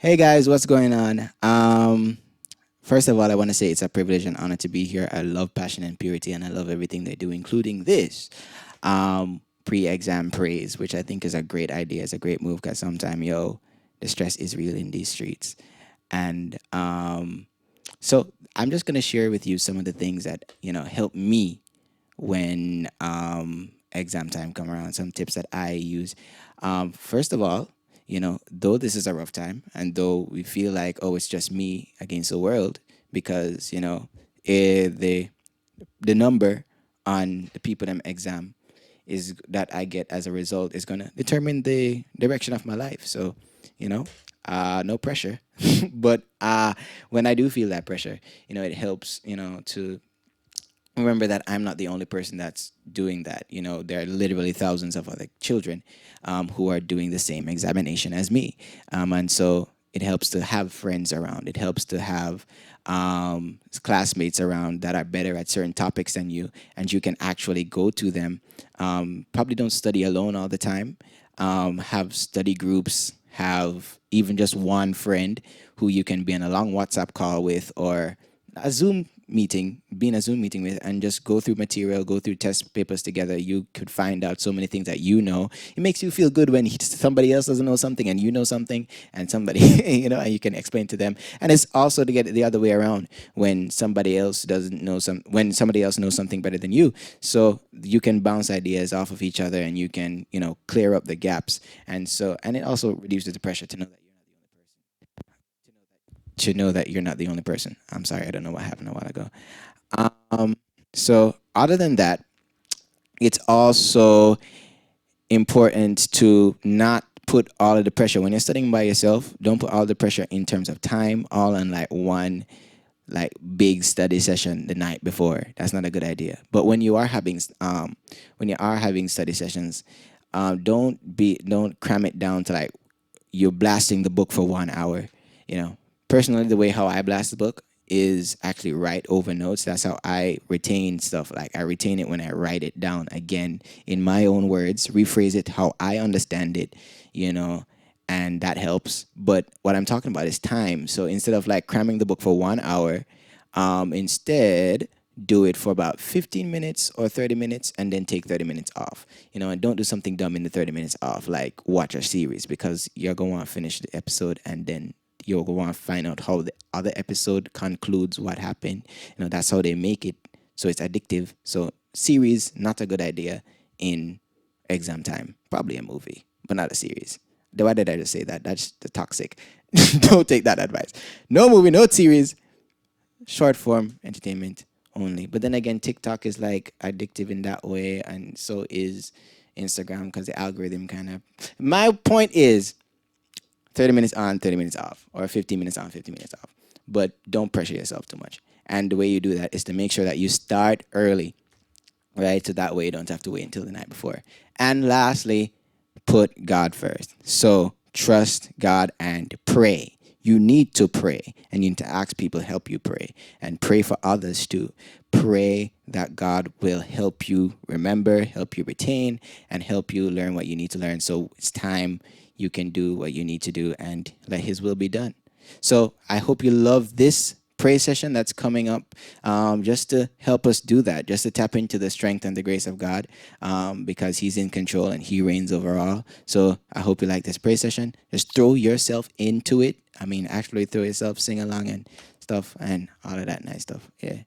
Hey guys, what's going on? First of all, I want to say it's a privilege and honor to be here. I love passion and purity, and I love everything they do, including this pre-exam praise, which I think is a great idea. It's a great move because sometimes, the stress is real in these streets. And so I'm just gonna share with you some of the things that help me when exam time come around. Some tips that I use. First of all, though this is a rough time, and though we feel like it's just me against the world, because the number on the people in exam is that I get as a result is gonna determine the direction of my life. So, you know, no pressure, but when I do feel that pressure, it helps, to remember that I'm not the only person that's doing that. There are literally thousands of other children who are doing the same examination as me. And so it helps to have friends around. It helps to have classmates around that are better at certain topics than you, and you can actually go to them. Probably don't study alone all the time. Have study groups, have even just one friend who you can be on a long WhatsApp call with, or a Zoom meeting, be in a Zoom meeting with, and just go through material, go through test papers together. You could find out so many things that you know. It makes you feel good when somebody else doesn't know something and you know something, and somebody, and you can explain to them. And it's also to get it the other way around when somebody else doesn't know when somebody else knows something better than you. So you can bounce ideas off of each other, and you can, clear up the gaps. And it also reduces the pressure to know that you're not the only person. I'm sorry, I don't know what happened a while ago. Um, so other than that, it's also important to not put all of the pressure when you're studying by yourself. Don't put all the pressure in terms of time all on like one like big study session the night before. That's not a good idea. But when you are having study sessions, don't cram it down to like you're blasting the book for 1 hour. You know, personally, the way how I blast the book is actually write over notes. That's how I retain stuff. Like I retain it when I write it down again in my own words, rephrase it how I understand it, you know, and that helps. But what I'm talking about is time. So instead of like cramming the book for 1 hour, instead do it for about 15 minutes or 30 minutes and then take 30 minutes off, and don't do something dumb in the 30 minutes off, like watch a series, because you're going to want to finish the episode and then you're going to want to find out how the other episode concludes what happened. That's how they make it so it's addictive. So series, not a good idea in exam time. Probably a movie, but not a series. Why did I just say that? That's the toxic. Don't take that advice. No movie, no series, short form entertainment only. But then again, TikTok is like addictive in that way, and so is Instagram, because the algorithm kind of. My point is 30 minutes on, 30 minutes off, or 15 minutes on, 15 minutes off. But don't pressure yourself too much. And the way you do that is to make sure that you start early, right? So that way you don't have to wait until the night before. And lastly, put God first. So trust God and pray. You need to pray, and you need to ask people to help you pray, and pray for others too. Pray that God will help you remember, help you retain, and help you learn what you need to learn. So it's time you can do what you need to do and let His will be done. So I hope you love this prayer session that's coming up, just to help us do that, just to tap into the strength and the grace of God, because He's in control and He reigns over all. So I hope you like this prayer session. Just throw yourself into it. I mean, actually throw yourself, sing along and stuff, and all of that nice stuff. Yeah.